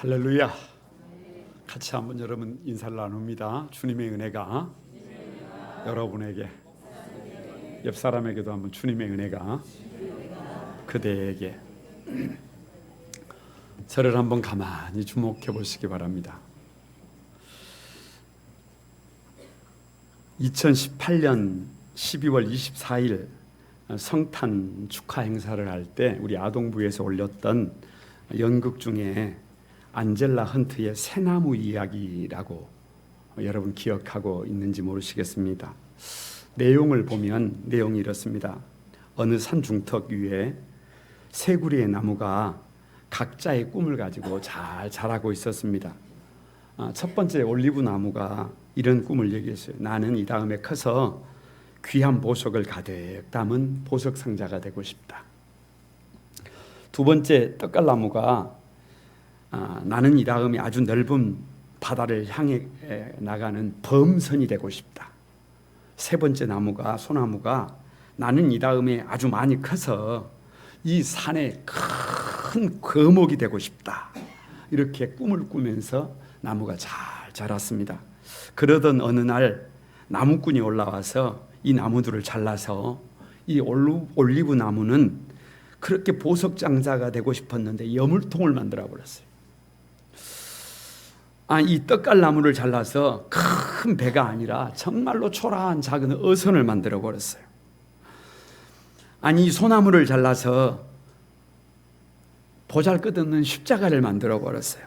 할렐루야. 같이 한번 여러분 인사를 나눕니다. 주님의 은혜가 여러분에게, 옆 사람에게도 한번 주님의 은혜가 그대에게. 저를 한번 가만히 주목해 보시기 바랍니다. 2018년 12월 24일 성탄 축하 행사를 할 때 우리 아동부에서 올렸던 연극 중에 안젤라 헌트의 새나무 이야기라고 여러분 기억하고 있는지 모르시겠습니다. 내용을 보면 내용이 이렇습니다. 어느 산 중턱 위에 세 그루의 나무가 각자의 꿈을 가지고 잘 자라고 있었습니다. 첫 번째 올리브 나무가 이런 꿈을 얘기했어요. 나는 이 다음에 커서 귀한 보석을 가득 담은 보석 상자가 되고 싶다. 두 번째 떡갈나무가 나는 이 다음에 아주 넓은 바다를 향해 나가는 범선이 되고 싶다. 세 번째 나무가, 소나무가 나는 이 다음에 아주 많이 커서 이 산에 큰 거목이 되고 싶다. 이렇게 꿈을 꾸면서 나무가 잘 자랐습니다. 그러던 어느 날 나무꾼이 올라와서 이 나무들을 잘라서 이 올리브 나무는 그렇게 보석 장자가 되고 싶었는데 여물통을 만들어 버렸어요. 이 떡갈나무를 잘라서 큰 배가 아니라 정말로 초라한 작은 어선을 만들어 버렸어요. 이 소나무를 잘라서 보잘것없는 십자가를 만들어 버렸어요.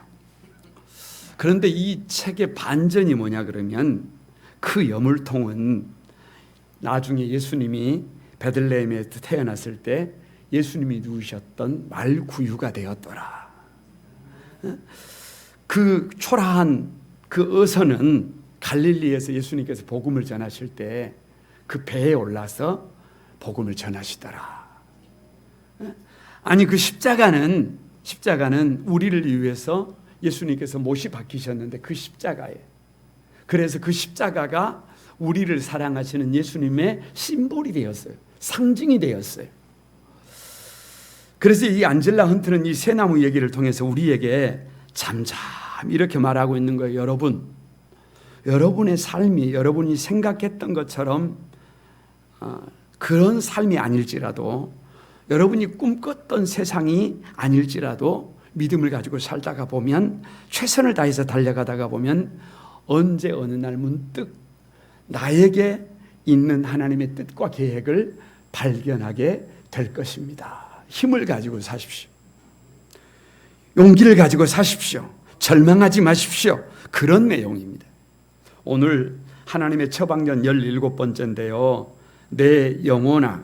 그런데 이 책의 반전이 뭐냐 그러면 그 여물통은 나중에 예수님이 베들레헴에 태어났을 때 예수님이 누우셨던 말구유가 되었더라. 그 초라한 그 어선은 갈릴리에서 예수님께서 복음을 전하실 때 그 배에 올라서 복음을 전하시더라. 그 십자가는 우리를 위해서 예수님께서 못이 박히셨는데 그 십자가에, 그래서 그 십자가가 우리를 사랑하시는 예수님의 심볼이 되었어요. 상징이 되었어요. 그래서 이 안젤라 헌트는 이 새나무 얘기를 통해서 우리에게 잠잠 이렇게 말하고 있는 거예요. 여러분의 삶이 여러분이 생각했던 것처럼 그런 삶이 아닐지라도, 여러분이 꿈꿨던 세상이 아닐지라도 믿음을 가지고 살다가 보면, 최선을 다해서 달려가다가 보면 언제 어느 날 문득 나에게 있는 하나님의 뜻과 계획을 발견하게 될 것입니다. 힘을 가지고 사십시오. 용기를 가지고 사십시오. 절망하지 마십시오. 그런 내용입니다. 오늘 하나님의 처방전 17번째인데요. 내 영혼아,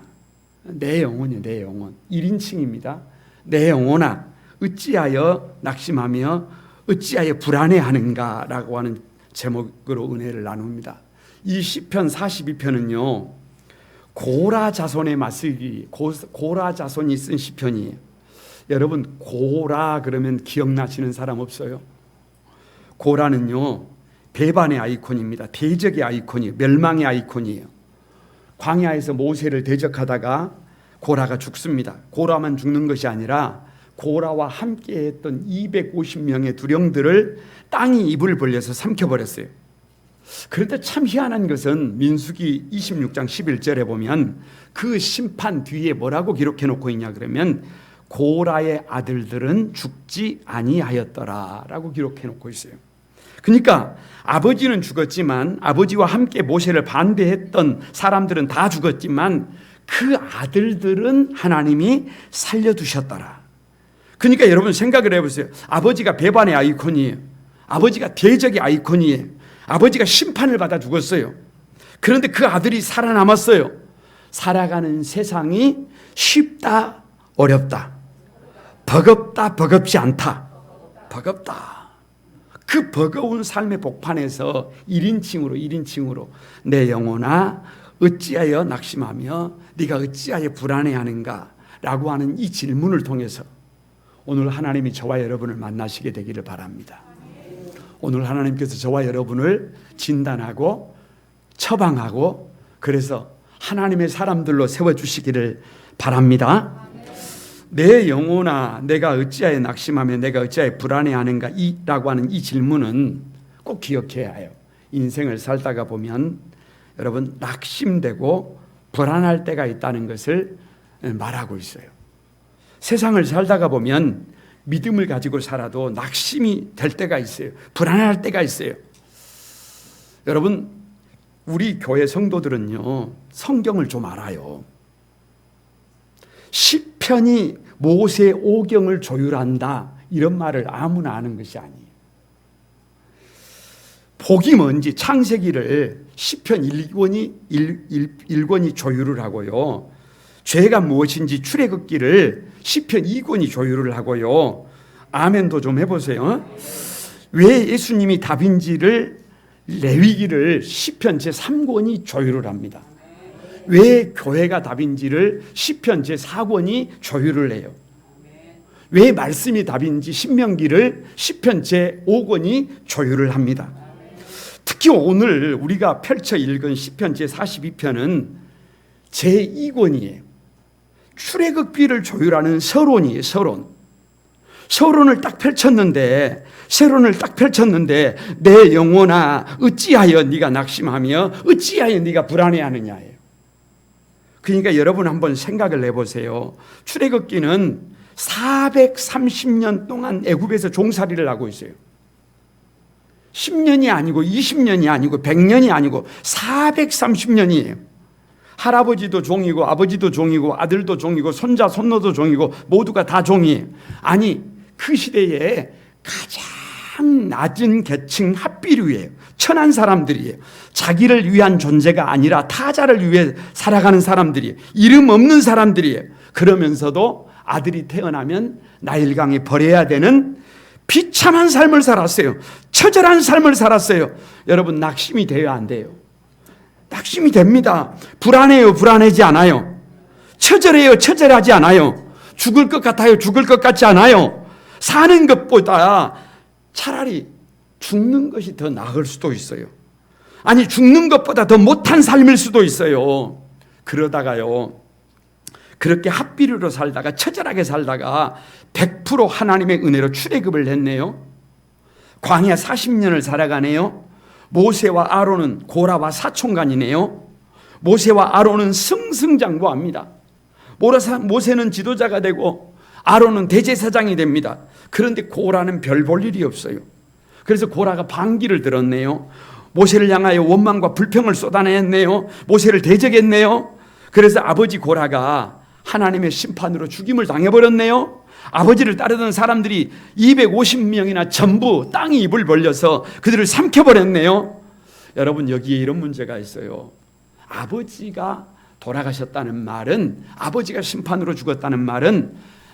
내 영혼이요, 내 영혼. 1인칭입니다. 내 영혼아, 어찌하여 낙심하며 어찌하여 불안해하는가 라고 하는 제목으로 은혜를 나눕니다. 이 시편 42편은요 고라 자손의 맞서기, 고라 자손이 쓴 시편이에요. 여러분, 고라 그러면 기억나시는 사람 없어요? 고라는요 배반의 아이콘입니다. 대적의 아이콘이에요. 멸망의 아이콘이에요. 광야에서 모세를 대적하다가 고라가 죽습니다. 고라만 죽는 것이 아니라 고라와 함께 했던 250명의 두령들을 땅이 입을 벌려서 삼켜버렸어요. 그런데 참 희한한 것은 민수기 26장 11절에 보면 그 심판 뒤에 뭐라고 기록해 놓고 있냐 그러면 고라의 아들들은 죽지 아니하였더라 라고 기록해 놓고 있어요. 그러니까 아버지는 죽었지만, 아버지와 함께 모세를 반대했던 사람들은 다 죽었지만 그 아들들은 하나님이 살려두셨더라. 그러니까 여러분 생각을 해보세요. 아버지가 배반의 아이콘이에요. 아버지가 대적의 아이콘이에요. 아버지가 심판을 받아 죽었어요. 그런데 그 아들이 살아남았어요. 살아가는 세상이 쉽다, 어렵다, 버겁다, 버겁지 않다, 버겁다. 그 버거운 삶의 복판에서 1인칭으로 내 영혼아 어찌하여 낙심하며 네가 어찌하여 불안해하는가 라고 하는 이 질문을 통해서 오늘 하나님이 저와 여러분을 만나시게 되기를 바랍니다. 오늘 하나님께서 저와 여러분을 진단하고 처방하고 그래서 하나님의 사람들로 세워주시기를 바랍니다. 내 영혼아 내가 어찌하여 낙심하며 내가 어찌하여 불안해하는가 라고 하는 이 질문은 꼭 기억해야 해요. 인생을 살다가 보면 여러분 낙심되고 불안할 때가 있다는 것을 말하고 있어요. 세상을 살다가 보면 믿음을 가지고 살아도 낙심이 될 때가 있어요. 불안할 때가 있어요. 여러분 우리 교회 성도들은요 성경을 좀 알아요. 시편이 모세 오경을 조율한다 이런 말을 아무나 아는 것이 아니에요. 복이 뭔지 창세기를 시편 1권이 조율을 하고요. 죄가 무엇인지 출애굽기를 시편 2권이 조율을 하고요. 아멘도 좀 해보세요. 왜 예수님이 답인지를 레위기를 시편 제3권이 조율을 합니다. 왜 교회가 답인지를 시편 제4권이 조율을 해요. 왜 말씀이 답인지 신명기를 시편 제5권이 조율을 합니다. 특히 오늘 우리가 펼쳐 읽은 시편 제42편은 제2권이에요. 출애굽기를 조율하는 서론이에요. 서론을 딱 펼쳤는데 내 영혼아 어찌하여 네가 낙심하며 어찌하여 네가 불안해하느냐예요. 그러니까 여러분 한번 생각을 해보세요. 출애굽기는 430년 동안 애굽에서 종살이를 하고 있어요. 10년이 아니고 20년이 아니고 100년이 아니고 430년이에요. 할아버지도 종이고 아버지도 종이고 아들도 종이고 손자 손녀도 종이고 모두가 다 종이에요. 아니 그 시대에 가장 낮은 계층 합비류예요. 천한 사람들이에요. 자기를 위한 존재가 아니라 타자를 위해 살아가는 사람들이에요. 이름 없는 사람들이에요. 그러면서도 아들이 태어나면 나일강에 버려야 되는 비참한 삶을 살았어요. 처절한 삶을 살았어요. 여러분 낙심이 돼요 안 돼요? 낙심이 됩니다. 불안해요 불안하지 않아요? 처절해요 처절하지 않아요? 죽을 것 같아요 죽을 것 같지 않아요? 사는 것보다 차라리 죽는 것이 더 나을 수도 있어요. 아니 죽는 것보다 더 못한 삶일 수도 있어요. 그러다가요 그렇게 합비류로 살다가 처절하게 살다가 100% 하나님의 은혜로 출애굽을 했네요. 광야 40년을 살아가네요. 모세와 아론은 고라와 사촌간이네요. 모세와 아론은 승승장구합니다. 모세는 지도자가 되고 아론은 대제사장이 됩니다. 그런데 고라는 별 볼 일이 없어요. 그래서 고라가 반기를 들었네요. 모세를 향하여 원망과 불평을 쏟아냈네요. 모세를 대적했네요. 그래서 아버지 고라가 하나님의 심판으로 죽임을 당해버렸네요. 아버지를 따르던 사람들이 250명이나 전부 땅이 입을 벌려서 그들을 삼켜버렸네요. 여러분 여기에 이런 문제가 있어요. 아버지가 돌아가셨다는 말은, 아버지가 심판으로 죽었다는 말은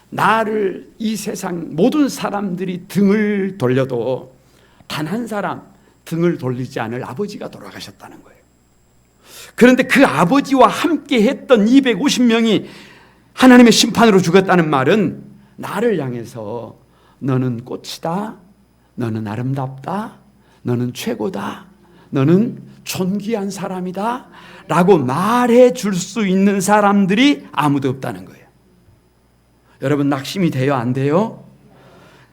나를 이 세상 모든 사람들이 등을 돌려도 단 한 사람 등을 돌리지 않을 아버지가 돌아가셨다는 거예요. 그런데 그 아버지와 함께 했던 250명이 하나님의 심판으로 죽었다는 말은 나를 향해서 너는 꽃이다, 너는 아름답다, 너는 최고다, 너는 존귀한 사람이다 라고 말해 줄 수 있는 사람들이 아무도 없다는 거예요. 여러분 낙심이 돼요 안 돼요?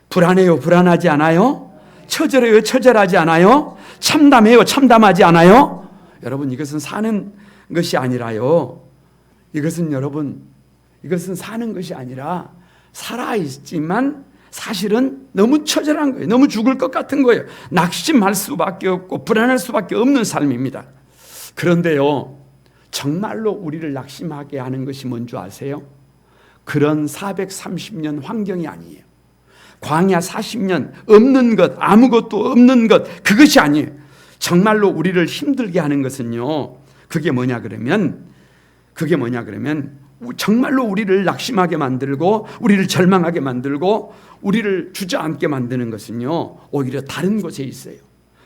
불안해요 불안하지 않아요? 처절해요 처절하지 않아요? 참담해요 참담하지 않아요? 여러분 이것은 사는 것이 아니라요, 이것은 사는 것이 아니라 살아있지만 사실은 너무 처절한 거예요. 너무 죽을 것 같은 거예요. 낙심할 수밖에 없고 불안할 수밖에 없는 삶입니다. 그런데요, 정말로 우리를 낙심하게 하는 것이 뭔지 아세요? 그런 430년 환경이 아니에요. 광야 40년 없는 것, 아무것도 없는 것, 그것이 아니에요. 정말로 우리를 힘들게 하는 것은요, 그게 뭐냐 그러면 정말로 우리를 낙심하게 만들고 우리를 절망하게 만들고 우리를 주저앉게 만드는 것은요, 오히려 다른 곳에 있어요.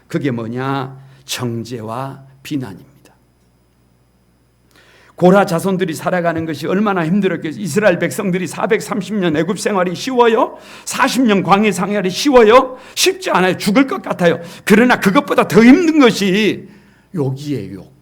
그게 뭐냐? 정죄와 비난입니다. 고라 자손들이 살아가는 것이 얼마나 힘들었겠어요. 이스라엘 백성들이 430년 애굽 생활이 쉬워요? 40년 광야 생활이 쉬워요? 쉽지 않아요. 죽을 것 같아요. 그러나 그것보다 더 힘든 것이 욕이에요. 욕.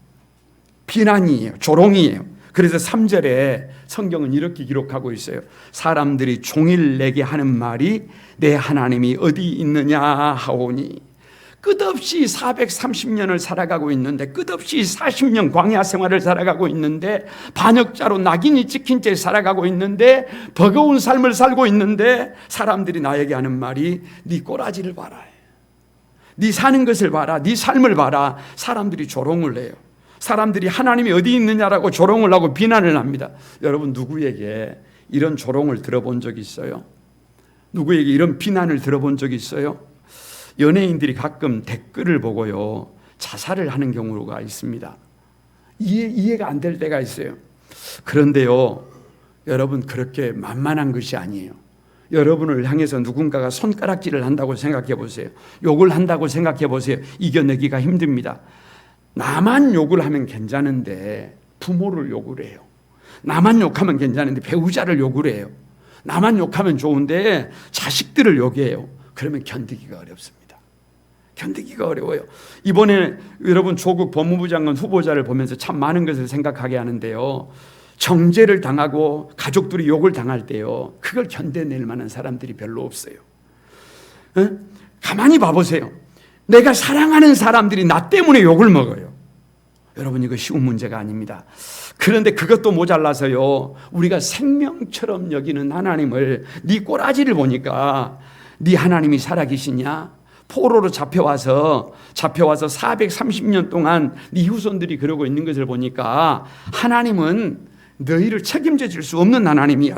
비난이에요. 조롱이에요. 그래서 3절에 성경은 이렇게 기록하고 있어요. 사람들이 종일 내게 하는 말이 내 하나님이 어디 있느냐 하오니. 끝없이 430년을 살아가고 있는데, 끝없이 40년 광야 생활을 살아가고 있는데, 반역자로 낙인이 찍힌 채 살아가고 있는데, 버거운 삶을 살고 있는데, 사람들이 나에게 하는 말이 네 꼬라지를 봐라, 네 사는 것을 봐라, 네 삶을 봐라. 사람들이 조롱을 해요. 사람들이 하나님이 어디 있느냐라고 조롱을 하고 비난을 합니다. 여러분, 누구에게 이런 조롱을 들어본 적이 있어요? 누구에게 이런 비난을 들어본 적이 있어요? 연예인들이 가끔 댓글을 보고요, 자살을 하는 경우가 있습니다. 이해가 안 될 때가 있어요. 그런데요, 여러분, 그렇게 만만한 것이 아니에요. 여러분을 향해서 누군가가 손가락질을 한다고 생각해 보세요. 욕을 한다고 생각해 보세요. 이겨내기가 힘듭니다. 나만 욕을 하면 괜찮은데 부모를 욕을 해요. 나만 욕하면 괜찮은데 배우자를 욕을 해요. 나만 욕하면 좋은데 자식들을 욕해요. 그러면 견디기가 어렵습니다. 견디기가 어려워요. 이번에 여러분, 조국 법무부 장관 후보자를 보면서 참 많은 것을 생각하게 하는데요, 정죄를 당하고 가족들이 욕을 당할 때요, 그걸 견뎌낼 만한 사람들이 별로 없어요. 가만히 봐보세요. 내가 사랑하는 사람들이 나 때문에 욕을 먹어요. 여러분, 이거 쉬운 문제가 아닙니다. 그런데 그것도 모자라서요, 우리가 생명처럼 여기는 하나님을, 네 꼬라지를 보니까 네 하나님이 살아계시냐? 포로로 잡혀와서 430년 동안 네 후손들이 그러고 있는 것을 보니까 하나님은 너희를 책임져 줄 수 없는 하나님이야.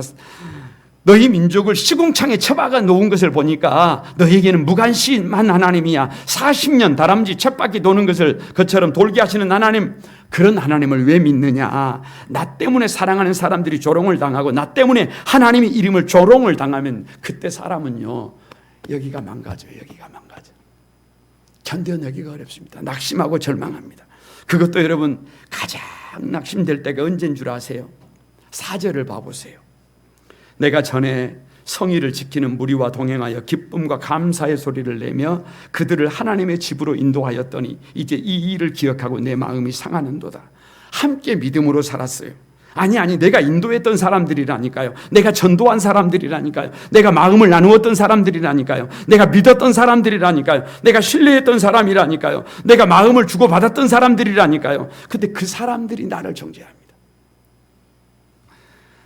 너희 민족을 시궁창에 처박아 놓은 것을 보니까 너희에게는 무관심한 하나님이야. 40년 다람쥐 쳇바퀴 도는 것처럼 돌게 하시는 하나님, 그런 하나님을 왜 믿느냐? 나 때문에 사랑하는 사람들이 조롱을 당하고 나 때문에 하나님의 이름을 조롱을 당하면 그때 사람은요, 여기가 망가져요. 여기가 망가져. 견뎌내기가 어렵습니다. 낙심하고 절망합니다. 그것도 여러분, 가장 낙심될 때가 언제인 줄 아세요? 4절을 봐보세요. 내가 전에 성의를 지키는 무리와 동행하여 기쁨과 감사의 소리를 내며 그들을 하나님의 집으로 인도하였더니 이제 이 일을 기억하고 내 마음이 상하는도다. 함께 믿음으로 살았어요. 아니, 내가 인도했던 사람들이라니까요. 내가 전도한 사람들이라니까요. 내가 마음을 나누었던 사람들이라니까요. 내가 믿었던 사람들이라니까요. 내가 신뢰했던 사람이라니까요. 내가 마음을 주고받았던 사람들이라니까요. 근데 그 사람들이 나를 정죄합니다.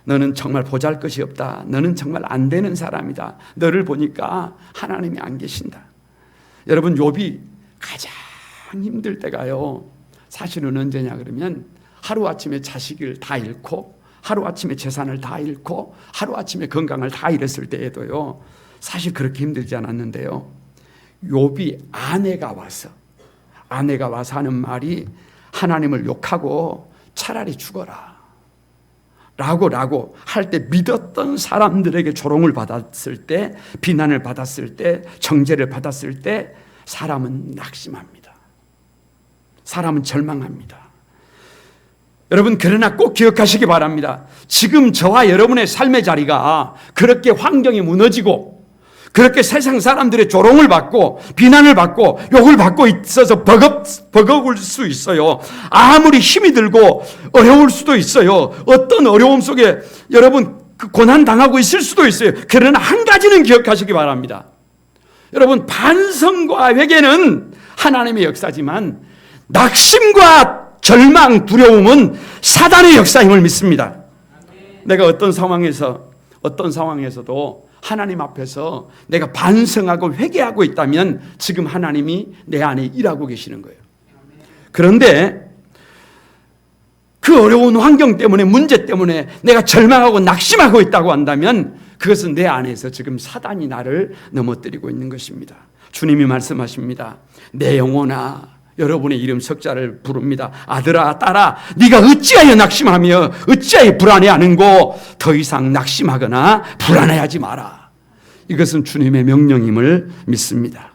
너는 정말 보잘것이 없다. 너는 정말 안 되는 사람이다. 너를 보니까 하나님이 안 계신다. 여러분, 욥이 가장 힘들 때가요, 사실은 언제냐 그러면 하루아침에 자식을 다 잃고 하루아침에 재산을 다 잃고 하루아침에 건강을 다 잃었을 때에도요, 사실 그렇게 힘들지 않았는데요, 욥이 아내가 와서 하는 말이 하나님을 욕하고 차라리 죽어라 라고 할 때, 믿었던 사람들에게 조롱을 받았을 때, 비난을 받았을 때, 정죄를 받았을 때 사람은 낙심합니다. 사람은 절망합니다. 여러분, 그러나 꼭 기억하시기 바랍니다. 지금 저와 여러분의 삶의 자리가 그렇게 환경이 무너지고 그렇게 세상 사람들의 조롱을 받고 비난을 받고 욕을 받고 있어서 버거울 수 있어요. 아무리 힘이 들고 어려울 수도 있어요. 어떤 어려움 속에 여러분 고난 당하고 있을 수도 있어요. 그러나 한 가지는 기억하시기 바랍니다. 여러분, 반성과 회개는 하나님의 역사지만 낙심과 절망, 두려움은 사단의 역사임을 믿습니다. 내가 어떤 상황에서도 하나님 앞에서 내가 반성하고 회개하고 있다면 지금 하나님이 내 안에 일하고 계시는 거예요. 그런데 그 어려운 환경 때문에, 문제 때문에 내가 절망하고 낙심하고 있다고 한다면 그것은 내 안에서 지금 사단이 나를 넘어뜨리고 있는 것입니다. 주님이 말씀하십니다. 내 영혼아, 여러분의 이름 석자를 부릅니다. 아들아, 딸아, 네가 어찌하여 낙심하며 어찌하여 불안해하는고? 더 이상 낙심하거나 불안해하지 마라. 이것은 주님의 명령임을 믿습니다.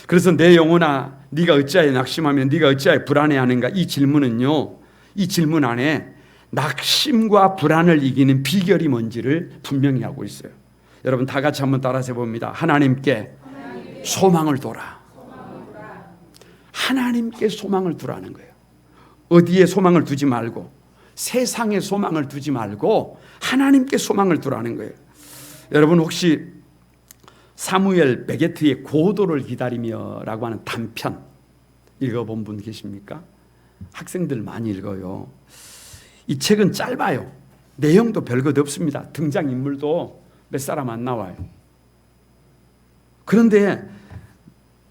그래서 내 영혼아, 네가 어찌하여 낙심하며 네가 어찌하여 불안해하는가? 이 질문은요, 이 질문 안에 낙심과 불안을 이기는 비결이 뭔지를 분명히 하고 있어요. 여러분, 다 같이 한번 따라서 봅니다. 하나님께 소망을 둬라. 하나님께 소망을 두라는 거예요. 어디에 소망을 두지 말고 세상에 소망을 두지 말고 하나님께 소망을 두라는 거예요. 여러분 혹시 사무엘 베게트의 고도를 기다리며 라고 하는 단편 읽어본 분 계십니까? 학생들 많이 읽어요. 이 책은 짧아요. 내용도 별것 없습니다. 등장인물도 몇 사람 안 나와요. 그런데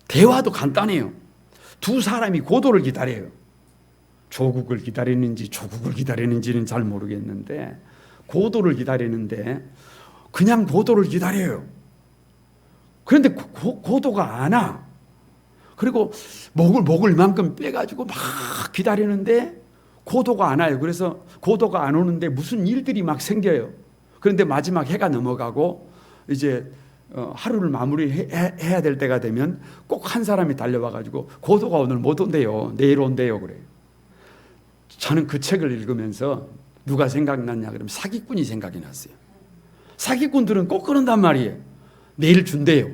대화도 간단해요. 두 사람이 고도를 기다려요. 조국을 기다리는지는 잘 모르겠는데 고도를 기다리는데 그냥 고도를 기다려요. 그런데 고도가 안 와. 그리고 목을 만큼 빼가지고 막 기다리는데 고도가 안 와요. 그래서 고도가 안 오는데 무슨 일들이 막 생겨요. 그런데 마지막 해가 넘어가고 이제 하루를 마무리해야 될 때가 되면 꼭 한 사람이 달려와가지고 고도가 오늘 못 온대요. 내일 온대요. 그래요. 저는 그 책을 읽으면서 누가 생각났냐 그러면 사기꾼이 생각이 났어요. 사기꾼들은 꼭 그런단 말이에요. 내일 준대요.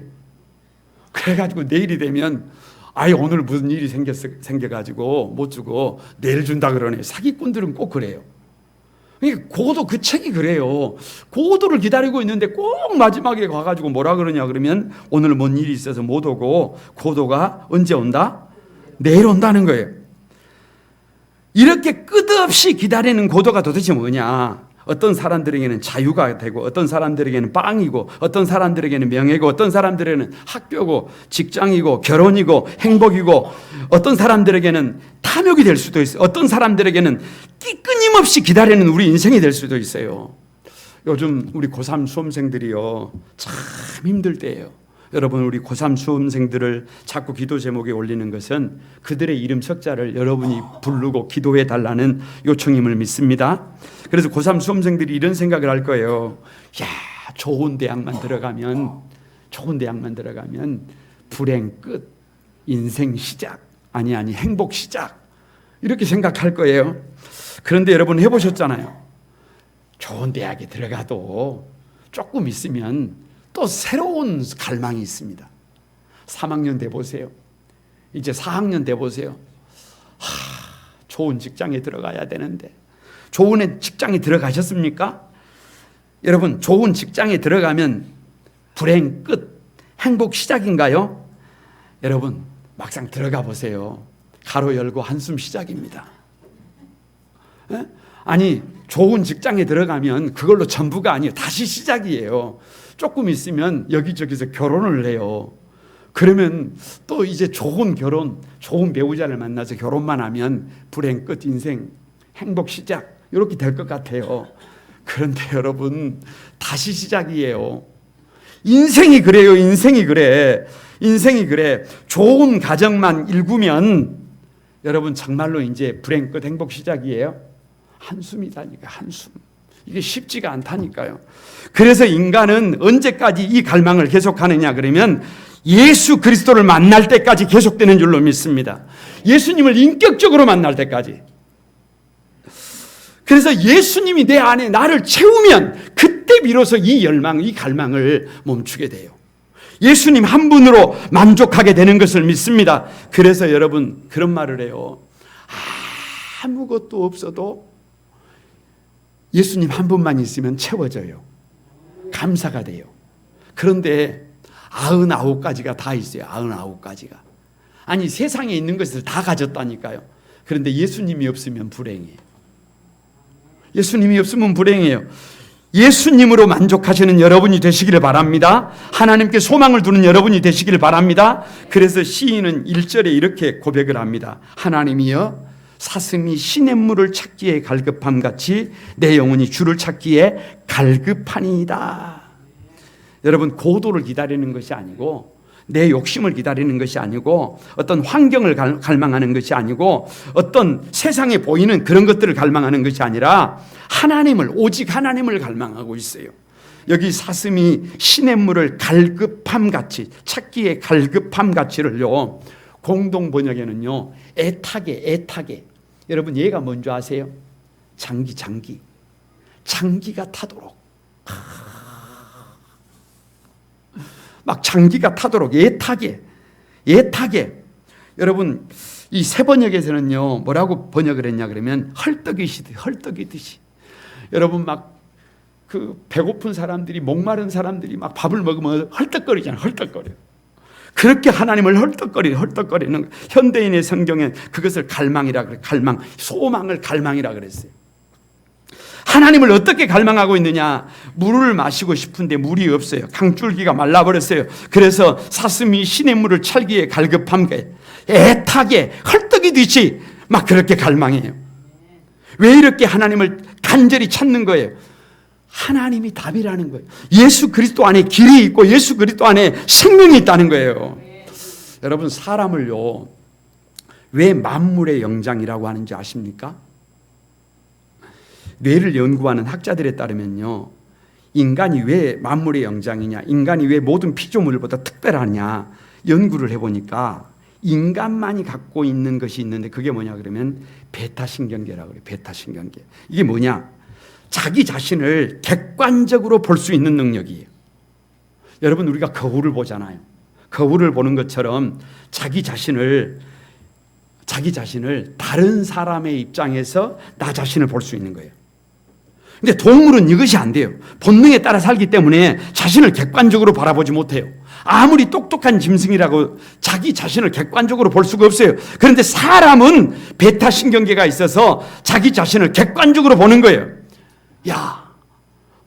그래가지고 내일이 되면 아예 오늘 무슨 일이 생겨가지고 못 주고 내일 준다 그러네요. 사기꾼들은 꼭 그래요. 그러니까 고도 그 책이 그래요. 고도를 기다리고 있는데 꼭 마지막에 가가지고 뭐라 그러냐 그러면 오늘 뭔 일이 있어서 못 오고 고도가 언제 온다? 내일 온다는 거예요. 이렇게 끝없이 기다리는 고도가 도대체 뭐냐? 어떤 사람들에게는 자유가 되고 어떤 사람들에게는 빵이고 어떤 사람들에게는 명예고 어떤 사람들에게는 학교고 직장이고 결혼이고 행복이고 어떤 사람들에게는 탐욕이 될 수도 있어요. 어떤 사람들에게는 끊임없이 기다리는 우리 인생이 될 수도 있어요. 요즘 우리 고3 수험생들이요 참 힘들 때예요. 여러분 우리 고3 수험생들을 자꾸 기도 제목에 올리는 것은 그들의 이름 석자를 여러분이 부르고 기도해 달라는 요청임을 믿습니다. 그래서 고3 수험생들이 이런 생각을 할 거예요. 야, 좋은 대학만 들어가면 불행 끝, 인생 시작, 아니 행복 시작 이렇게 생각할 거예요. 그런데 여러분 해보셨잖아요. 좋은 대학에 들어가도 조금 있으면 또 새로운 갈망이 있습니다. 3학년 돼 보세요. 이제 4학년 돼 보세요. 좋은 직장에 들어가야 되는데 좋은 직장에 들어가셨습니까? 여러분 좋은 직장에 들어가면 불행 끝, 행복 시작인가요? 여러분 막상 들어가 보세요. 가로 열고 한숨 시작입니다. 에? 아니 좋은 직장에 들어가면 그걸로 전부가 아니에요. 다시 시작이에요. 조금 있으면 여기저기서 결혼을 해요. 그러면 또 이제 좋은 배우자를 만나서 결혼만 하면 불행 끝, 인생 행복 시작 이렇게 될 것 같아요. 그런데 여러분 다시 시작이에요. 인생이 그래요. 인생이 그래. 좋은 가정만 일구면 여러분 정말로 이제 불행 끝 행복 시작이에요. 한숨이다니까 한숨. 이게 쉽지가 않다니까요. 그래서 인간은 언제까지 이 갈망을 계속하느냐 그러면 예수 그리스도를 만날 때까지 계속되는 줄로 믿습니다. 예수님을 인격적으로 만날 때까지. 그래서 예수님이 내 안에 나를 채우면 그때 비로소 이 열망, 이 갈망을 멈추게 돼요. 예수님 한 분으로 만족하게 되는 것을 믿습니다. 그래서 여러분 그런 말을 해요. 아무것도 없어도 예수님 한 분만 있으면 채워져요. 감사가 돼요. 그런데 99가지가 다 있어요. 99가지가. 아니 세상에 있는 것을 다 가졌다니까요. 그런데 예수님이 없으면 불행해요. 예수님이 없으면 불행해요. 예수님으로 만족하시는 여러분이 되시기를 바랍니다. 하나님께 소망을 두는 여러분이 되시기를 바랍니다. 그래서 시인은 1절에 이렇게 고백을 합니다. 하나님이여 사슴이 시냇물을 찾기에 갈급함같이 내 영혼이 주를 찾기에 갈급하니이다. 여러분 고도를 기다리는 것이 아니고 내 욕심을 기다리는 것이 아니고 어떤 환경을 갈망하는 것이 아니고 어떤 세상에 보이는 그런 것들을 갈망하는 것이 아니라 하나님을 오직 하나님을 갈망하고 있어요. 여기 사슴이 시냇물을 갈급함같이 찾기에 갈급함같이를요 공동 번역에는요 애타게 여러분 얘가 뭔지 아세요? 장기가 타도록 막 장기가 타도록 애타게 여러분 이 세번역에서는요 뭐라고 번역을 했냐 그러면 헐떡이듯이. 여러분 막 그 배고픈 사람들이, 목마른 사람들이 막 밥을 먹으면 헐떡거리잖아요. 헐떡거려. 그렇게 하나님을 헐떡거리는, 현대인의 성경에 그것을 갈망이라 그래. 갈망, 소망을 갈망이라 그랬어요. 하나님을 어떻게 갈망하고 있느냐? 물을 마시고 싶은데 물이 없어요. 강줄기가 말라버렸어요. 그래서 사슴이 시냇물을 찰기에 갈급함게, 애타게 헐떡이듯이 막 그렇게 갈망해요. 왜 이렇게 하나님을 간절히 찾는 거예요? 하나님이 답이라는 거예요. 예수 그리스도 안에 길이 있고 예수 그리스도 안에 생명이 있다는 거예요. 여러분, 사람을요 왜 만물의 영장이라고 하는지 아십니까? 뇌를 연구하는 학자들에 따르면요, 인간이 왜 만물의 영장이냐, 인간이 왜 모든 피조물보다 특별하냐 연구를 해보니까 인간만이 갖고 있는 것이 있는데 그게 뭐냐 그러면 베타신경계라고 그래요. 베타신경계. 이게 뭐냐? 자기 자신을 객관적으로 볼 수 있는 능력이에요. 여러분, 우리가 거울을 보잖아요. 거울을 보는 것처럼 자기 자신을 다른 사람의 입장에서 나 자신을 볼 수 있는 거예요. 근데 동물은 이것이 안 돼요. 본능에 따라 살기 때문에 자신을 객관적으로 바라보지 못해요. 아무리 똑똑한 짐승이라고 자기 자신을 객관적으로 볼 수가 없어요. 그런데 사람은 베타신경계가 있어서 자기 자신을 객관적으로 보는 거예요. 야,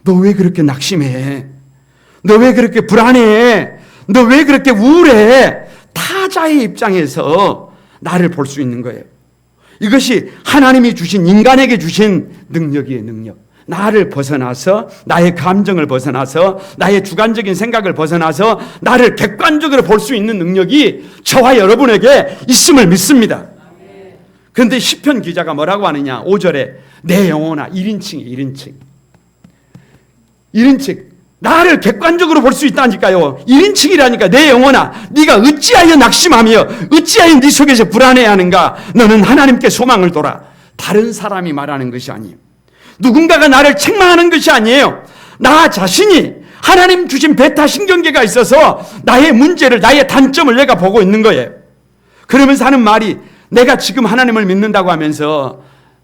너 왜 그렇게 낙심해? 너 왜 그렇게 불안해? 너 왜 그렇게 우울해? 타자의 입장에서 나를 볼 수 있는 거예요. 이것이 하나님이 주신, 인간에게 주신 능력이에요. 능력. 나를 벗어나서, 나의 감정을 벗어나서, 나의 주관적인 생각을 벗어나서 나를 객관적으로 볼 수 있는 능력이 저와 여러분에게 있음을 믿습니다. 그런데 시편 기자가 뭐라고 하느냐? 5절에 내 영혼아, 1인칭 나를 객관적으로 볼 수 있다니까요. 1인칭이라니까. 내 영혼아, 네가 어찌하여 낙심하며 어찌하여 네 속에서 불안해하는가? 너는 하나님께 소망을 둬라. 다른 사람이 말하는 것이 아니에요. 누군가가 나를 책망하는 것이 아니에요. 나 자신이 하나님 주신 베타신경계가 있어서 나의 문제를, 나의 단점을 내가 보고 있는 거예요. 그러면서 하는 말이, 내가 지금 하나님을 믿는다고 하면서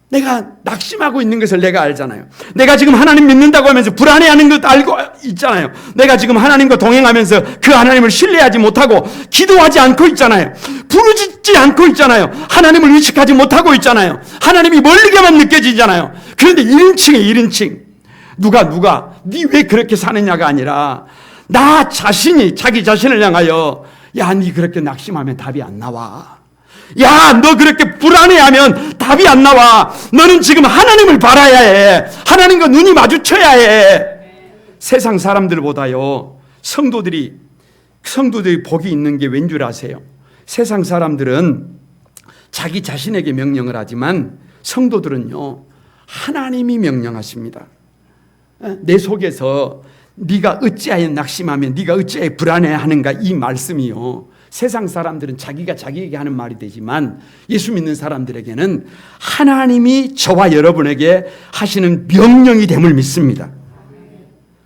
내가 낙심하고 있는 것을 내가 알잖아요. 내가 지금 하나님 믿는다고 하면서 불안해하는 것도 알고 있잖아요. 내가 지금 하나님과 동행하면서 그 하나님을 신뢰하지 못하고 기도하지 않고 있잖아요. 부르짖지 않고 있잖아요. 하나님을 의식하지 못하고 있잖아요. 하나님이 멀리게만 느껴지잖아요. 그런데 1인칭이에요. 1인칭. 누가 네 왜 그렇게 사느냐가 아니라 나 자신이 자기 자신을 향하여, 야, 네 그렇게 낙심하면 답이 안 나와. 야, 너 그렇게 불안해하면 답이 안 나와. 너는 지금 하나님을 바라야 해. 하나님과 눈이 마주쳐야 해. 세상 사람들보다요, 성도들이 복이 있는 게 왠 줄 아세요? 세상 사람들은 자기 자신에게 명령을 하지만 성도들은요, 하나님이 명령하십니다. 내 속에서 네가 어찌하여 낙심하면, 네가 어찌하여 불안해하는가, 이 말씀이요, 세상 사람들은 자기가 자기에게 하는 말이 되지만 예수 믿는 사람들에게는 하나님이 저와 여러분에게 하시는 명령이 됨을 믿습니다.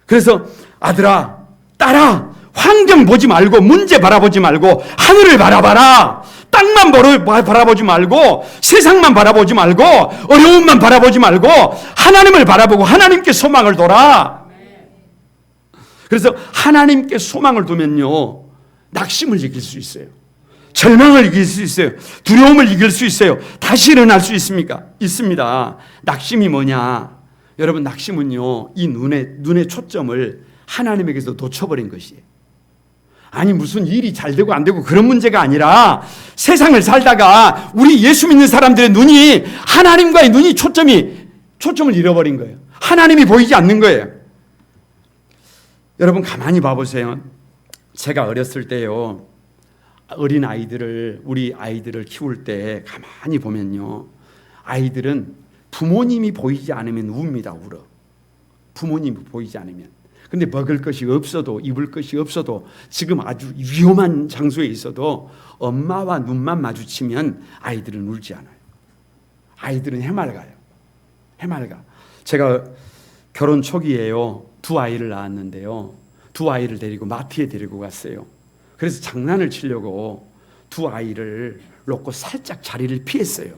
그래서 아들아, 딸아, 환경 보지 말고, 문제 바라보지 말고 하늘을 바라봐라. 땅만 바라보지 말고, 세상만 바라보지 말고, 어려움만 바라보지 말고 하나님을 바라보고 하나님께 소망을 둬라. 그래서 하나님께 소망을 두면요, 낙심을 이길 수 있어요. 절망을 이길 수 있어요. 두려움을 이길 수 있어요. 다시 일어날 수 있습니까? 있습니다. 낙심이 뭐냐? 여러분, 낙심은요, 이 눈의 초점을 하나님에게서 놓쳐버린 것이에요. 아니, 무슨 일이 잘 되고 안 되고 그런 문제가 아니라 세상을 살다가 우리 예수 믿는 사람들의 눈이, 하나님과의 눈이 초점을 잃어버린 거예요. 하나님이 보이지 않는 거예요. 여러분, 가만히 봐보세요. 제가 어렸을 때요, 우리 아이들을 키울 때 가만히 보면요, 아이들은 부모님이 보이지 않으면 웁니다. 울어. 부모님이 보이지 않으면. 근데 먹을 것이 없어도, 입을 것이 없어도, 지금 아주 위험한 장소에 있어도 엄마와 눈만 마주치면 아이들은 울지 않아요. 아이들은 해맑아요. 제가 결혼 초기에요, 2아이를 낳았는데요, 2아이를 데리고 마트에 데리고 갔어요. 그래서 장난을 치려고 2아이를 놓고 살짝 자리를 피했어요.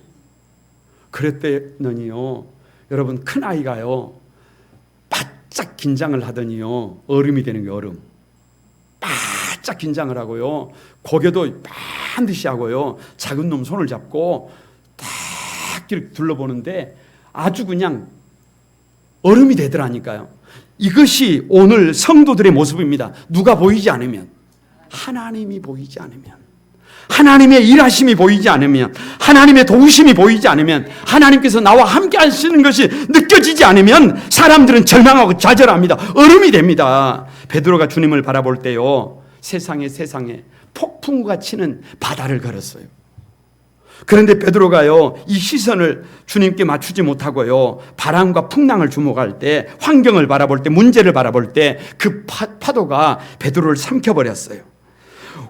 그랬더니요, 여러분, 큰아이가요 바짝 긴장을 하더니요 얼음이 되는 거예요. 얼음. 바짝 긴장을 하고요, 고개도 반드시 하고요, 작은 놈 손을 잡고 딱 이렇게 둘러보는데 아주 그냥 얼음이 되더라니까요. 이것이 오늘 성도들의 모습입니다. 누가 보이지 않으면, 하나님이 보이지 않으면, 하나님의 일하심이 보이지 않으면, 하나님의 도우심이 보이지 않으면, 하나님께서 나와 함께 하시는 것이 느껴지지 않으면 사람들은 절망하고 좌절합니다. 얼음이 됩니다. 베드로가 주님을 바라볼 때요, 세상에 폭풍우가 치는 바다를 걸었어요. 그런데 베드로가요 이 시선을 주님께 맞추지 못하고요 바람과 풍랑을 주목할 때, 환경을 바라볼 때, 문제를 바라볼 때 그 파도가 베드로를 삼켜버렸어요.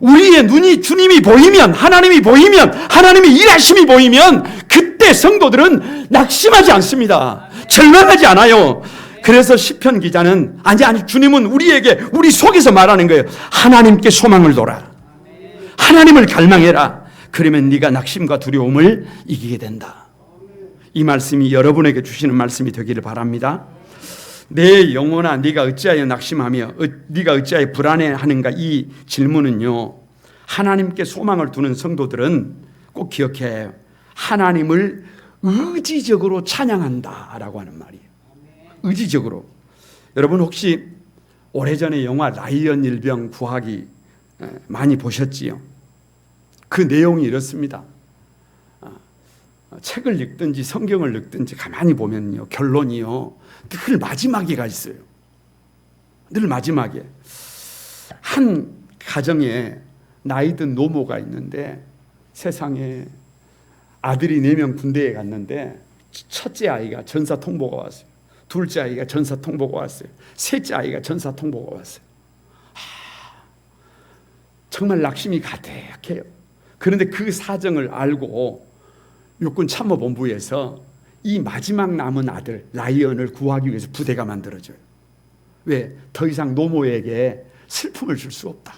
우리의 눈이 주님이 보이면, 하나님이 보이면, 하나님의 일하심이 보이면 그때 성도들은 낙심하지 않습니다. 절망하지 않아요. 그래서 시편 기자는 아니 주님은 우리 속에서 말하는 거예요. 하나님께 소망을 둬라. 하나님을 갈망해라. 그러면 네가 낙심과 두려움을 이기게 된다. 이 말씀이 여러분에게 주시는 말씀이 되기를 바랍니다. 내 영혼아, 네가 어찌하여 낙심하며 네가 어찌하여 불안해하는가, 이 질문은요 하나님께 소망을 두는 성도들은 꼭 기억해야 해요. 하나님을 의지적으로 찬양한다라고 하는 말이에요. 의지적으로. 여러분 혹시 오래전에 영화 라이언 일병 구하기 많이 보셨지요? 그 내용이 이렇습니다. 책을 읽든지 성경을 읽든지 가만히 보면요 결론이요 늘 마지막에 가 있어요. 늘 마지막에 한 가정에 나이든 노모가 있는데 세상에 아들이 4명 군대에 갔는데 첫째 아이가 전사 통보가 왔어요. 둘째 아이가 전사 통보가 왔어요. 셋째 아이가 전사 통보가 왔어요. 정말 낙심이 가득해요. 그런데 그 사정을 알고 육군 참모본부에서 이 마지막 남은 아들 라이언을 구하기 위해서 부대가 만들어져요. 왜? 더 이상 노모에게 슬픔을 줄 수 없다.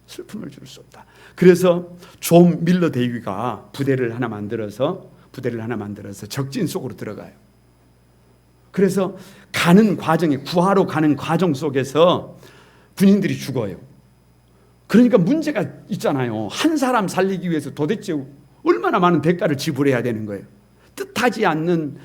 슬픔을 줄 수 없다. 그래서 존 밀러 대위가 부대를 하나 만들어서 적진 속으로 들어가요. 그래서 가는 과정에, 구하러 가는 과정 속에서 군인들이 죽어요. 그러니까 문제가 있잖아요. 한 사람 살리기 위해서 도대체 얼마나 많은 대가를 지불해야 되는 거예요. 뜻하지 않는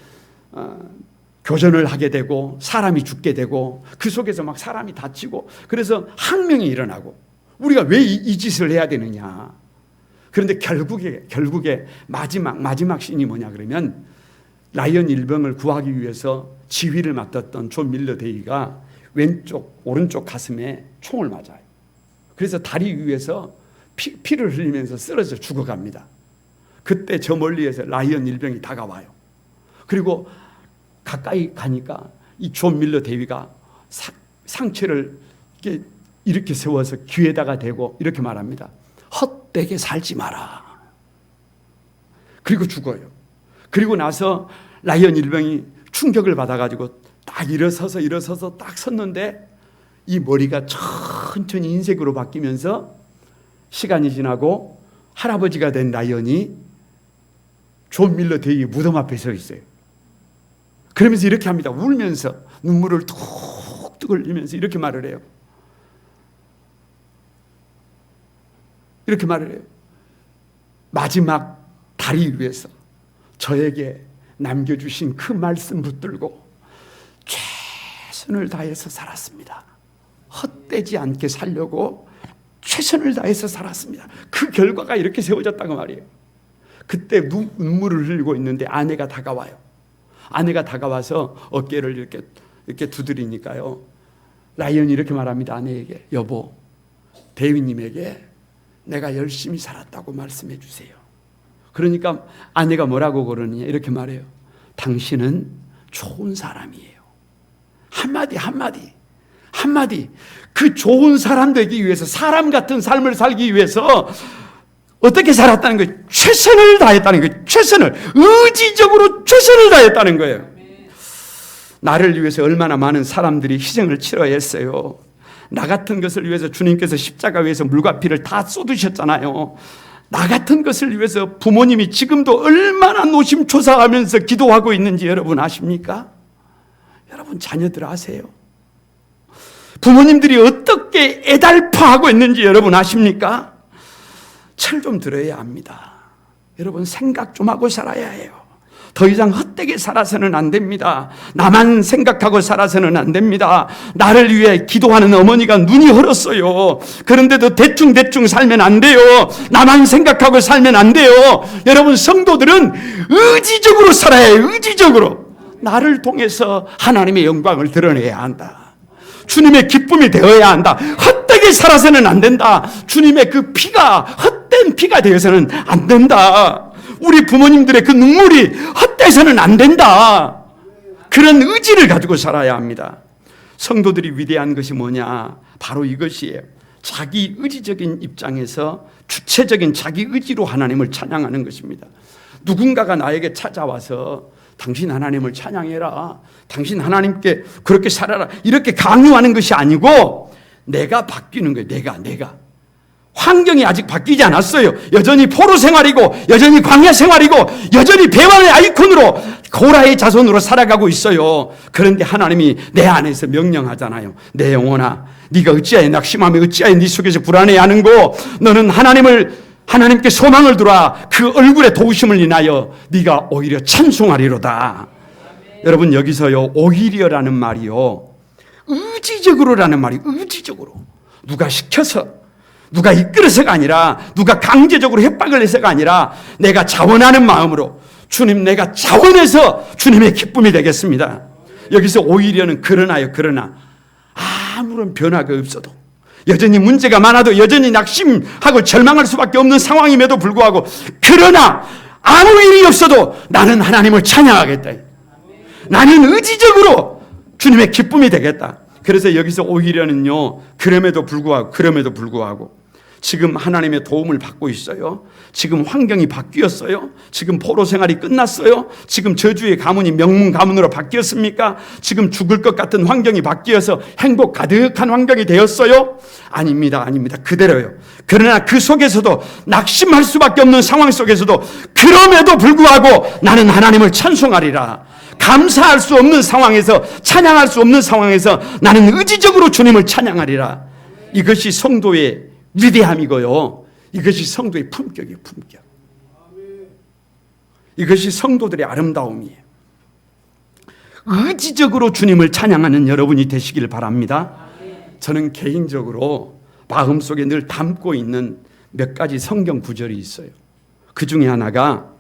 교전을 하게 되고 사람이 죽게 되고 그 속에서 막 사람이 다치고, 그래서 항명이 일어나고 우리가 왜 이 짓을 해야 되느냐. 그런데 결국에 마지막 씬이 뭐냐 그러면 라이언 일병을 구하기 위해서 지휘를 맡았던 존 밀러 대위가 오른쪽 가슴에 총을 맞아요. 그래서 다리 위에서 피를 흘리면서 쓰러져 죽어갑니다. 그때 저 멀리에서 라이언 일병이 다가와요. 그리고 가까이 가니까 이 존 밀러 대위가 상체를 이렇게 세워서 귀에다가 대고 이렇게 말합니다. 헛되게 살지 마라. 그리고 죽어요. 그리고 나서 라이언 일병이 충격을 받아가지고 딱 일어서서 딱 섰는데 이 머리가 천천히 흰색으로 바뀌면서 시간이 지나고 할아버지가 된 라이언이 존 밀러 대위 무덤 앞에 서 있어요. 그러면서 이렇게 합니다. 울면서 눈물을 툭툭 흘리면서 이렇게 말을 해요. 이렇게 말을 해요. 마지막 다리 위에서 저에게 남겨주신 그 말씀 붙들고 최선을 다해서 살았습니다. 헛되지 않게 살려고 최선을 다해서 살았습니다. 그 결과가 이렇게 세워졌다고 말이에요. 그때 눈물을 흘리고 있는데 아내가 다가와요. 아내가 다가와서 어깨를 이렇게 두드리니까요. 라이언이 이렇게 말합니다. 아내에게, 여보, 대위님에게 내가 열심히 살았다고 말씀해 주세요. 그러니까 아내가 뭐라고 그러느냐 이렇게 말해요. 당신은 좋은 사람이에요. 한마디 그 좋은 사람 되기 위해서, 사람 같은 삶을 살기 위해서 어떻게 살았다는 거예요? 최선을 다했다는 거예요. 의지적으로 최선을 다했다는 거예요. 나를 위해서 얼마나 많은 사람들이 희생을 치러야 했어요. 나 같은 것을 위해서 주님께서 십자가 위에서 물과 피를 다 쏟으셨잖아요. 나 같은 것을 위해서 부모님이 지금도 얼마나 노심초사하면서 기도하고 있는지 여러분 아십니까? 여러분 자녀들 아세요? 부모님들이 어떻게 애달파하고 있는지 여러분 아십니까? 철 좀 들어야 합니다. 여러분 생각 좀 하고 살아야 해요. 더 이상 헛되게 살아서는 안 됩니다. 나만 생각하고 살아서는 안 됩니다. 나를 위해 기도하는 어머니가 눈이 흘었어요. 그런데도 대충 살면 안 돼요. 나만 생각하고 살면 안 돼요. 여러분 성도들은 의지적으로 살아야 해요. 의지적으로. 나를 통해서 하나님의 영광을 드러내야 한다. 주님의 기쁨이 되어야 한다. 헛되게 살아서는 안 된다. 주님의 그 피가 헛된 피가 되어서는 안 된다. 우리 부모님들의 그 눈물이 헛되서는 안 된다. 그런 의지를 가지고 살아야 합니다. 성도들이 위대한 것이 뭐냐? 바로 이것이에요. 자기 의지적인 입장에서 주체적인 자기 의지로 하나님을 찬양하는 것입니다. 누군가가 나에게 찾아와서 당신 하나님을 찬양해라, 당신 하나님께 그렇게 살아라, 이렇게 강요하는 것이 아니고 내가 바뀌는 거예요. 내가 환경이 아직 바뀌지 않았어요. 여전히 포로 생활이고 여전히 광야 생활이고 여전히 배반의 아이콘으로 고라의 자손으로 살아가고 있어요. 그런데 하나님이 내 안에서 명령하잖아요. 내 영혼아, 네가 어찌하여 낙심하며 어찌하여 네 속에서 불안해하는고, 너는 하나님께 소망을 두라. 그 얼굴의 도우심을 인하여 네가 오히려 찬송하리로다. 여러분 여기서요, 오히려라는 말이요, 의지적으로라는 말이, 의지적으로. 누가 시켜서, 누가 이끌어서가 아니라, 누가 강제적으로 협박을 해서가 아니라 내가 자원하는 마음으로, 주님 내가 자원해서 주님의 기쁨이 되겠습니다. 여기서 오히려는 그러나 아무런 변화가 없어도, 여전히 문제가 많아도, 여전히 낙심하고 절망할 수밖에 없는 상황임에도 불구하고, 그러나 아무 일이 없어도 나는 하나님을 찬양하겠다. 나는 의지적으로 주님의 기쁨이 되겠다. 그래서 여기서 오히려는요, 그럼에도 불구하고 지금 하나님의 도움을 받고 있어요. 지금 환경이 바뀌었어요. 지금 포로 생활이 끝났어요. 지금 저주의 가문이 명문 가문으로 바뀌었습니까? 지금 죽을 것 같은 환경이 바뀌어서 행복 가득한 환경이 되었어요? 아닙니다. 그대로요. 그러나 그 속에서도, 낙심할 수밖에 없는 상황 속에서도, 그럼에도 불구하고 나는 하나님을 찬송하리라. 감사할 수 없는 상황에서, 찬양할 수 없는 상황에서 나는 의지적으로 주님을 찬양하리라. 이것이 성도의 위대함이고요, 이것이 성도의 품격이에요. 품격. 이것이 성도들의 아름다움이에요. 의지적으로 주님을 찬양하는 여러분이 되시길 바랍니다. 저는 개인적으로 마음속에 늘 담고 있는 몇 가지 성경 구절이 있어요. 그 중에 하나가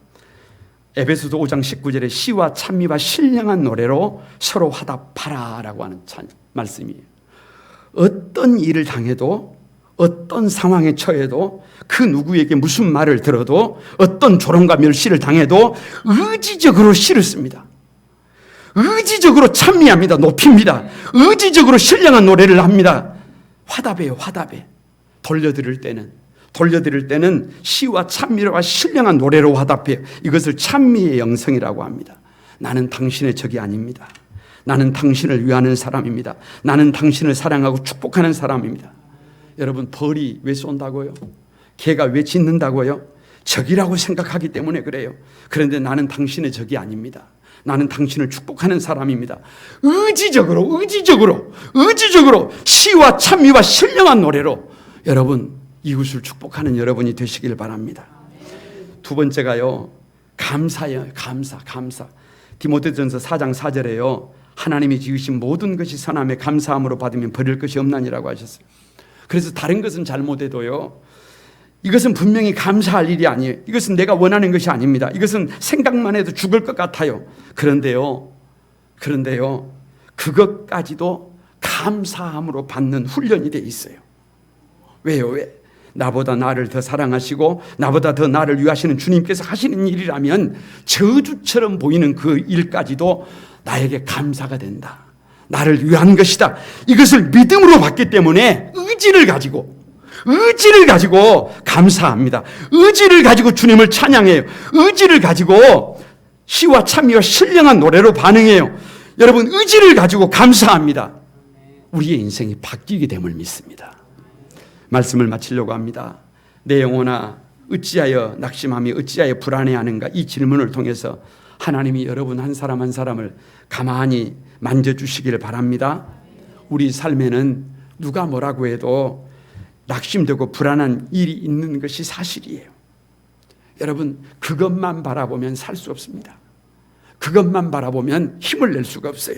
에베소서 5장 19절에 시와 찬미와 신령한 노래로 서로 화답하라 라고 하는 말씀이에요. 어떤 일을 당해도, 어떤 상황에 처해도, 그 누구에게 무슨 말을 들어도, 어떤 조롱과 멸시를 당해도 의지적으로 시를 씁니다. 의지적으로 찬미합니다. 높입니다. 의지적으로 신령한 노래를 합니다. 화답해요. 돌려드릴 때는 시와 찬미와 신령한 노래로 화답해요. 이것을 찬미의 영성이라고 합니다. 나는 당신의 적이 아닙니다. 나는 당신을 위하는 사람입니다. 나는 당신을 사랑하고 축복하는 사람입니다. 여러분, 벌이 왜 쏜다고요? 개가 왜 짖는다고요? 적이라고 생각하기 때문에 그래요. 그런데 나는 당신의 적이 아닙니다. 나는 당신을 축복하는 사람입니다. 의지적으로 시와 찬미와 신령한 노래로 여러분 이웃을 축복하는 여러분이 되시길 바랍니다. 두 번째가요, 감사예요. 감사. 디모데전서 4장 4절에요, 하나님이 지으신 모든 것이 선함에 감사함으로 받으면 버릴 것이 없나니라고 하셨어요. 그래서 다른 것은 잘못해도요, 이것은 분명히 감사할 일이 아니에요. 이것은 내가 원하는 것이 아닙니다. 이것은 생각만 해도 죽을 것 같아요. 그런데요, 그것까지도 감사함으로 받는 훈련이 돼 있어요. 왜요? 나보다 나를 더 사랑하시고 나보다 더 나를 위하시는 주님께서 하시는 일이라면 저주처럼 보이는 그 일까지도 나에게 감사가 된다. 나를 위한 것이다. 이것을 믿음으로 받기 때문에 의지를 가지고 감사합니다. 의지를 가지고 주님을 찬양해요. 의지를 가지고 시와 찬미와 신령한 노래로 반응해요. 여러분, 의지를 가지고 감사합니다. 우리의 인생이 바뀌게 됨을 믿습니다. 말씀을 마치려고 합니다. 내 영혼아, 어찌하여 낙심하며 어찌하여 불안해하는가? 이 질문을 통해서 하나님이 여러분 한 사람 한 사람을 가만히 만져주시기를 바랍니다. 우리 삶에는 누가 뭐라고 해도 낙심되고 불안한 일이 있는 것이 사실이에요. 여러분, 그것만 바라보면 살 수 없습니다. 그것만 바라보면 힘을 낼 수가 없어요.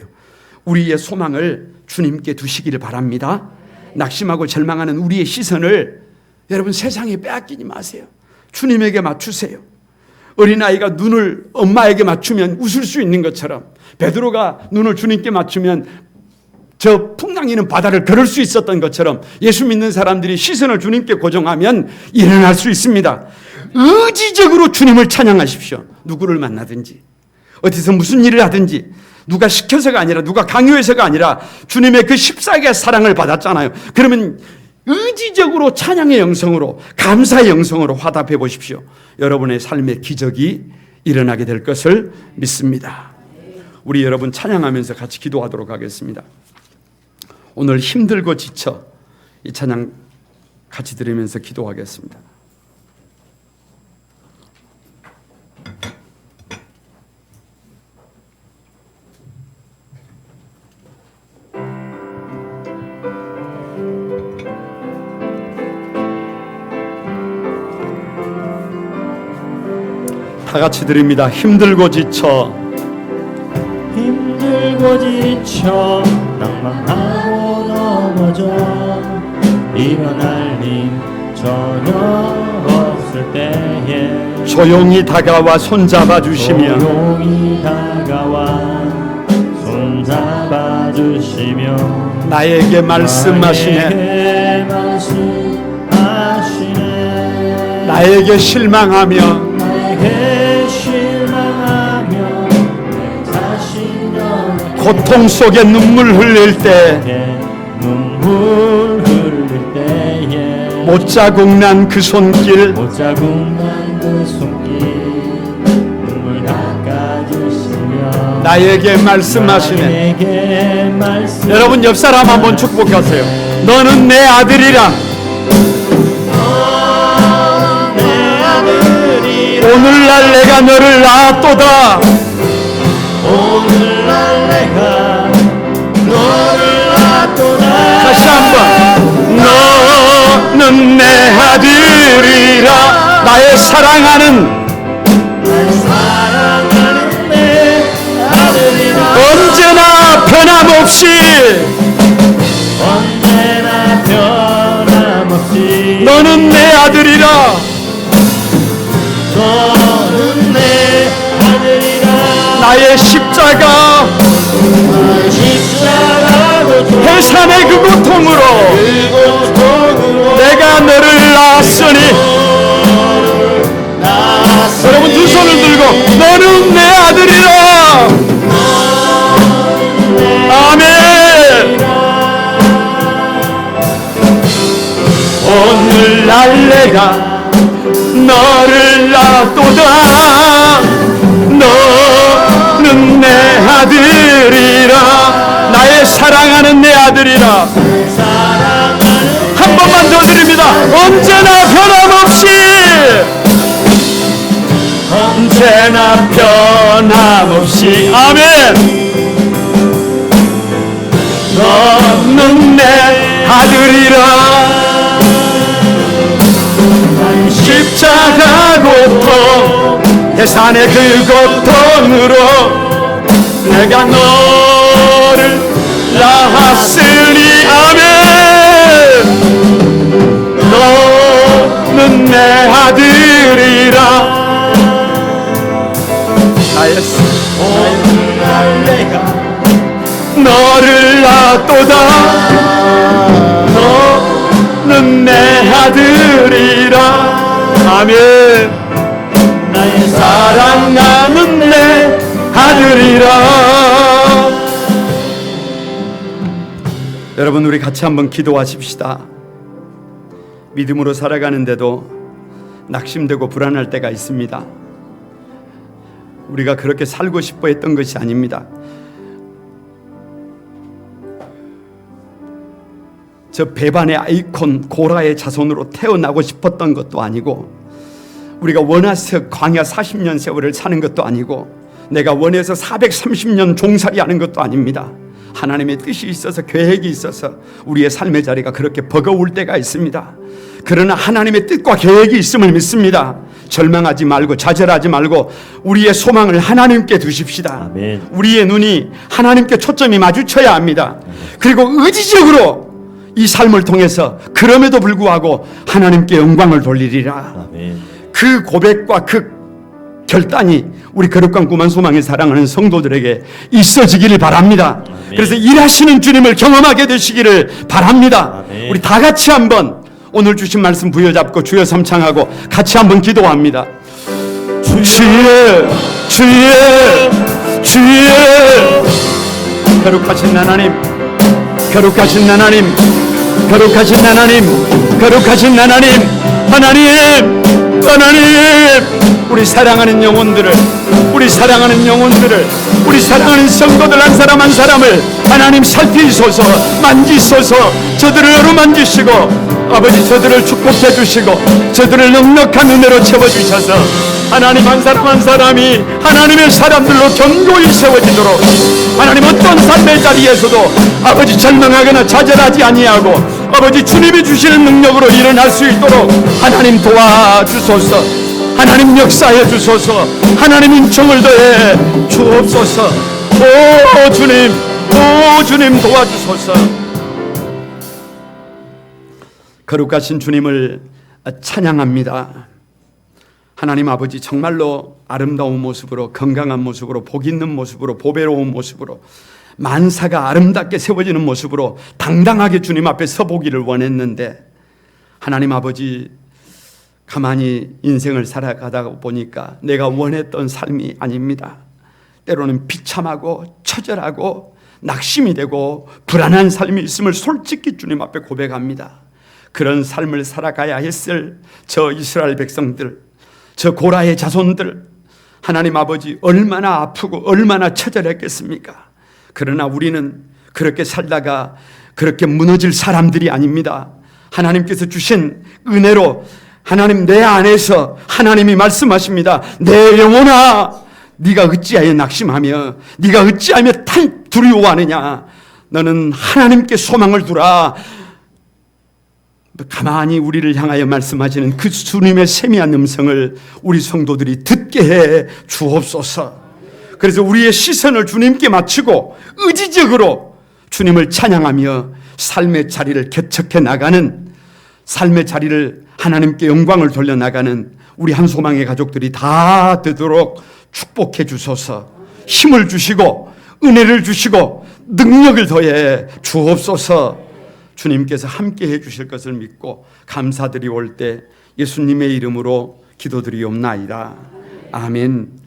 우리의 소망을 주님께 두시기를 바랍니다. 낙심하고 절망하는 우리의 시선을 여러분 세상에 빼앗기지 마세요. 주님에게 맞추세요. 어린아이가 눈을 엄마에게 맞추면 웃을 수 있는 것처럼 베드로가 눈을 주님께 맞추면 저 풍랑이는 바다를 걸을 수 있었던 것처럼 예수 믿는 사람들이 시선을 주님께 고정하면 일어날 수 있습니다. 의지적으로 주님을 찬양하십시오. 누구를 만나든지 어디서 무슨 일을 하든지 누가 시켜서가 아니라 누가 강요해서가 아니라 주님의 그 십자가의 사랑을 받았잖아요. 그러면 의지적으로 찬양의 영성으로 감사의 영성으로 화답해 보십시오. 여러분의 삶의 기적이 일어나게 될 것을 믿습니다. 우리 여러분 찬양하면서 같이 기도하도록 하겠습니다. 오늘 힘들고 지쳐 이 찬양 같이 들으면서 기도하겠습니다. 다 같이 드립니다. 힘들고 지쳐 낭만하고 넘어져 일어날 힘 전혀 없을 때에 조용히 다가와 손잡아 주시며 조용히 다가와 손잡아 주시며 나에게 말씀하시네. 나에게 실망하며 고통 속에 눈물 흘릴 때 못자국 난 그 손길 눈물 닦아주시며 나에게 말씀하시네. 여러분 옆 사람 한번 축복하세요. 너는 내 아들이라. 오늘날 내가 너를 낳았도다. 오늘날 내가 너를 낳았도다. 다시 한번. 너는 내 아들이라. 나의 사랑하는 내 아들이라. 언제나 변함없이 언제나 변함없이 너는 내 아들이라. 너는 내 아들이라. 나의 십자가 해산의 그 고통으로 내가 너를 낳았으니. 여러분 두 손을 들고 너는 내 아들이라. 아멘. 오늘날 내가 너를 낳았도다. 너는 내 아들이라. 나의 사랑하는 내 아들이라. 한 번만 더 드립니다. 언제나 변함없이 언제나 변함없이. 아멘. 너는 내 아들이라. 십자가 고통 해산의 그 고통으로 내가 너를 낳았으니. 아멘. 너는 내 아들이라. 오늘날 내가 너를 낳았도다. 너는 내 아들이라. 아멘. 나의 사랑하는 내 아들이라. 여러분 우리 같이 한번 기도하십시다. 믿음으로 살아가는데도 낙심되고 불안할 때가 있습니다. 우리가 그렇게 살고 싶어 했던 것이 아닙니다. 저 배반의 아이콘 고라의 자손으로 태어나고 싶었던 것도 아니고 우리가 원해서 광야 40년 세월을 사는 것도 아니고 내가 원해서 430년 종살이하는 것도 아닙니다. 하나님의 뜻이 있어서 계획이 있어서 우리의 삶의 자리가 그렇게 버거울 때가 있습니다. 그러나 하나님의 뜻과 계획이 있음을 믿습니다. 절망하지 말고 좌절하지 말고 우리의 소망을 하나님께 두십시다. 아멘. 우리의 눈이 하나님께 초점이 마주쳐야 합니다. 그리고 의지적으로 이 삶을 통해서 그럼에도 불구하고 하나님께 영광을 돌리리라. 아멘. 그 고백과 그 결단이 우리 거룩한 구만 소망을 사랑하는 성도들에게 있어지기를 바랍니다. 아멘. 그래서 일하시는 주님을 경험하게 되시기를 바랍니다. 아멘. 우리 다 같이 한번 오늘 주신 말씀 부여잡고 주여 삼창하고 같이 한번 기도합니다. 주의 거룩하신 하나님, 거룩하신 하나님, 거룩하신 하나님, 거룩하신 하나님, 하나님, 우리 사랑하는 영혼들을, 우리 사랑하는 영혼들을, 우리 사랑하는 성도들 한 사람 한 사람을 하나님 살피소서, 만지소서. 저들을 어루만지시고 아버지 저들을 축복해 주시고 저들을 넉넉한 은혜로 채워주셔서 하나님 한 사람 한 사람이 하나님의 사람들로 견고히 세워지도록 하나님 어떤 삶의 자리에서도 아버지 절망하거나 좌절하지 아니하고 아버지 주님이 주시는 능력으로 일어날 수 있도록 하나님 도와주소서. 하나님 역사해 주소서. 하나님 인청을 더해 주옵소서. 오 주님 도와주소서. 거룩하신 주님을 찬양합니다. 하나님 아버지 정말로 아름다운 모습으로 건강한 모습으로 복 있는 모습으로 보배로운 모습으로 만사가 아름답게 세워지는 모습으로 당당하게 주님 앞에 서보기를 원했는데 하나님 아버지 가만히 인생을 살아가다 보니까 내가 원했던 삶이 아닙니다. 때로는 비참하고 처절하고 낙심이 되고 불안한 삶이 있음을 솔직히 주님 앞에 고백합니다. 그런 삶을 살아가야 했을 저 이스라엘 백성들, 저 고라의 자손들 하나님 아버지 얼마나 아프고 얼마나 처절했겠습니까? 그러나 우리는 그렇게 살다가 그렇게 무너질 사람들이 아닙니다. 하나님께서 주신 은혜로 하나님 내 안에서 하나님이 말씀하십니다. 내 영혼아 네가 어찌하여 낙심하며 네가 어찌하며 두려워하느냐. 너는 하나님께 소망을 두라. 가만히 우리를 향하여 말씀하시는 그 주님의 세미한 음성을 우리 성도들이 듣게 해 주옵소서. 그래서 우리의 시선을 주님께 맞추고 의지적으로 주님을 찬양하며 삶의 자리를 개척해 나가는, 삶의 자리를 하나님께 영광을 돌려나가는 우리 한소망의 가족들이 다 되도록 축복해 주소서. 힘을 주시고 은혜를 주시고 능력을 더해 주옵소서. 주님께서 함께 해 주실 것을 믿고 감사드리 올 때 예수님의 이름으로 기도드리옵나이다. 아멘.